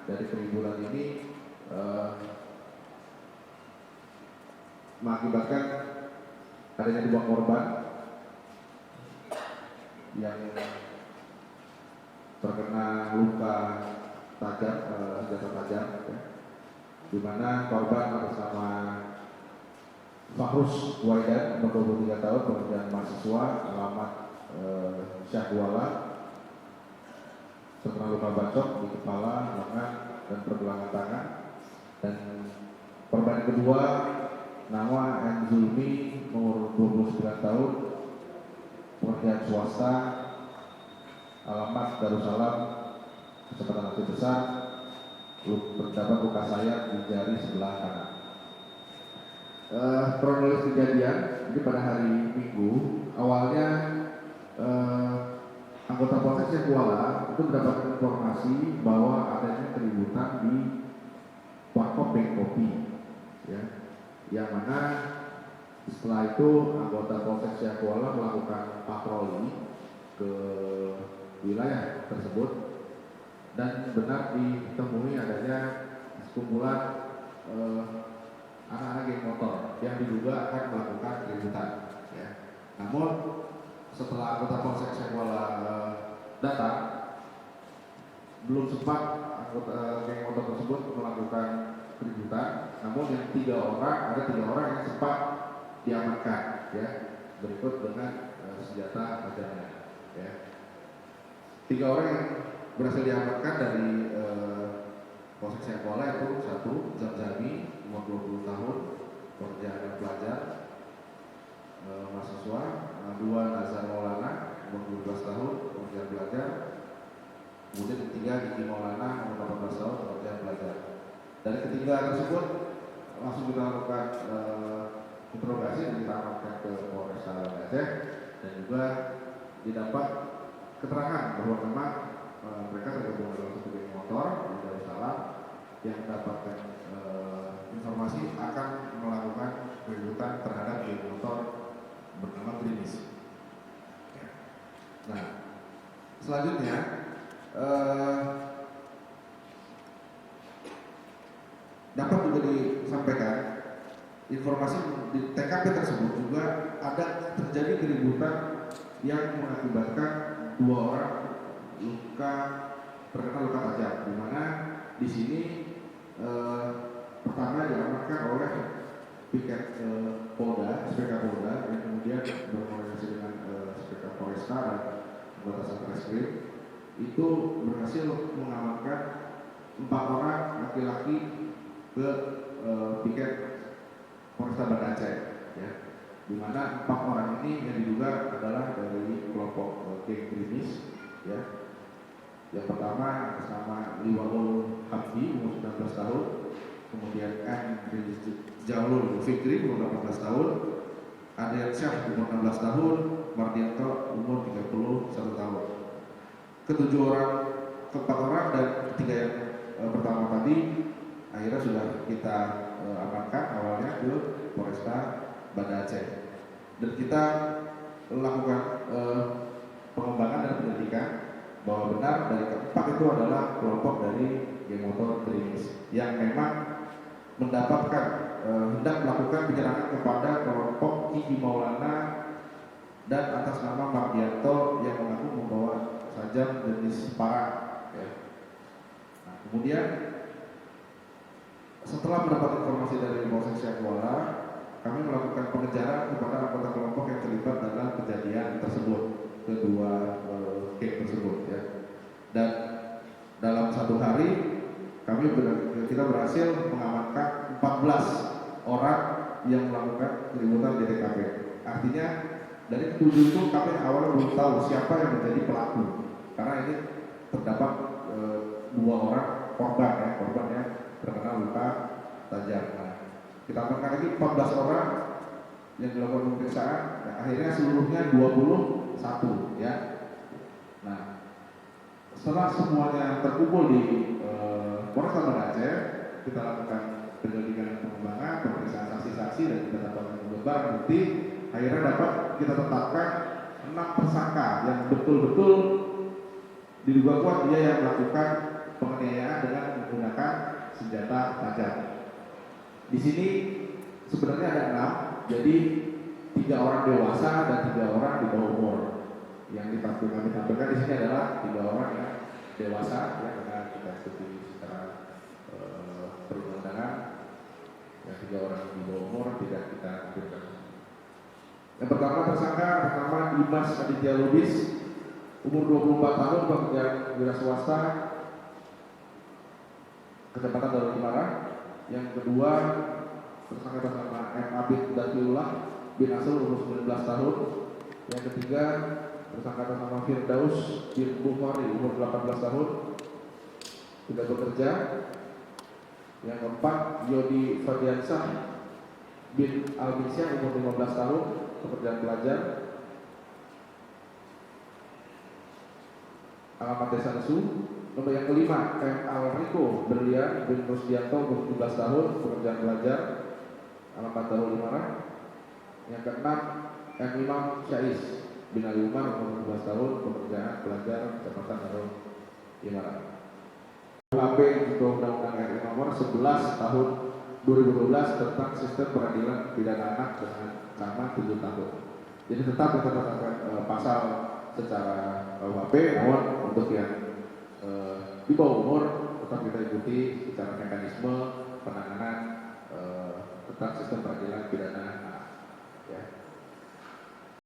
dari keributan ini mengakibatkan adanya 2 korban yang terkena luka tajam, senjata tajam, ya, di mana korban atas nama Fahrus Waidan, umur 23 tahun, kemudian mahasiswa, alamat Syahkuala, terkena luka bacok di kepala, lengan, dan pergelangan tangan. Dan korban kedua nama M. Zulmi, umur 29 tahun, pekerjaan swasta, alamat Darussalam, Kecamatan Aceh Besar, terdapat luka sayat di jari sebelah kanan. Kronologis kejadian, jadi pada hari Minggu, awalnya anggota Polsek Syahkuala itu mendapatkan informasi bahwa adanya keributan di warkop Bank Kopi, ya, yang mana setelah itu anggota Polsek Syahkuala melakukan patroli ke wilayah tersebut dan benar ditemui adanya sekumpulan anak-anak geng motor yang diduga akan melakukan keributan, ya. Namun setelah anggota Polsek Syahkuala datang, belum sempat anggota geng motor tersebut melakukan keributan. Namun yang ada tiga orang yang sempat diamankan, ya, berikut dengan senjata tajamnya, ya. 3 orang yang berhasil diamankan dari Polsek Syahkuala itu: 1 Zamzami, umur 20 tahun, pekerjaan dan pelajar, mahasiswa. 2 Nazar Maulana, umur 12 tahun, pekerjaan pelajar. Kemudian ketiga Diki Maulana, umur 18 tahun, pekerjaan pelajar. Dari ketiga tersebut langsung kita lakukan interogasi dan kita amankan ke Polresta Aceh, dan juga didapat keterangan bahwa memang mereka tergabung dalam satu geng motor di Darussalam yang mendapatkan informasi akan melakukan keributan terhadap geng motor bernama Grimis. Nah, selanjutnya dapat juga disampaikan informasi di TKP tersebut juga ada terjadi keributan yang mengakibatkan 2 orang terkena luka tajam, di mana di sini pertama diamankan oleh piket Polda, SPK Polda, yang kemudian berkoordinasi dengan SPK Polresta dan anggota Satreskrim itu berhasil mengamankan 4 orang laki-laki ke piket Polresta Banda Aceh, ya, di mana 4 orang ini yang diduga adalah dari kelompok geng Grimis, ya. Yang pertama atas nama Liwaul Hamdi, umur 19 tahun, kemudian M. Jaulul Fikri, umur 18 tahun, Adrian Syah, umur 16 tahun, Mardianto, umur 31 tahun. Keempat orang dan ketiga yang pertama tadi akhirnya sudah kita amankan awalnya ke Polresta Banda Aceh, dan kita melakukan pengembangan dan penyelidikan bahwa benar dari keempat itu adalah kelompok dari geng motor Grimis yang memang mendapatkan hendak melakukan penyerangan kepada kelompok Kiki Maulana dan atas nama Mardianto yang mengaku membawa sajam jenis parang, ya. Nah, kemudian setelah mendapat informasi dari Polsek Syahkuala, kami melakukan pengejaran kepada anggota kelompok yang terlibat dalam kejadian tersebut, kedua geng tersebut, ya. Dan dalam 1 hari kita berhasil mengamankan 14 orang yang melakukan keributan di TKP. Artinya dari 7 itu kami awalnya belum tahu siapa yang menjadi pelaku, karena ini terdapat 2 orang korban yang terkena luka tajam. Nah, kita amankan lagi 14 orang yang dilakukan pemeriksaan, dan akhirnya seluruhnya 21, ya. Nah, setelah semuanya terkumpul di Polresta Banda Aceh, kita lakukan penyelidikan dan pengembangan, pemeriksaan saksi-saksi, dan kita dapatkan barang bukti. Akhirnya dapat kita tetapkan 6 tersangka yang betul-betul diduga kuat dia yang melakukan penganiayaan dengan menggunakan pajak. Di sini sebenarnya ada 6, jadi 3 orang dewasa dan 3 orang di bawah umur. Yang ditampilkan di sini adalah 3 orang yang dewasa, ya, karena kita ikuti secara perundang-undangan. Yang 3 orang di bawah umur tidak kita tampilkan. Yang pertama tersangka pertama Dimas Aditya Lubis, umur 24 tahun, pekerja wira swasta, Kecamatan Darul Imara. Yang kedua tersangka M. Abid Dakiullah bin Asrul, umur 19 tahun. Yang ketiga tersangka Firdaus bin Bukhari, umur 18 tahun, tidak bekerja. Yang keempat Yodi Fadiansah bin Albisyah, umur 15 tahun, pekerjaan pelajar, alamat Desa Nesu. Nomor yang kelima M. Alriko Berlian bin Rusdianto, umur 17 tahun, pekerjaan pelajar, alamat Darul Imara. Yang keenam M. Imam Syais bin Ali Umar, umur 15 tahun, pekerjaan pelajar, Kecamatan Darul Imara. KUHP untuk Undang-Undang RI Nomor 11 Tahun 2012 tentang Sistem Peradilan Pidana Anak dengan ancaman 7 tahun. Jadi tetap kita tetapkan pasal secara KUHP, namun untuk yang di bawah umur tetap kita ikuti secara mekanisme penanganan tentang sistem peradilan pidana anak. Ya.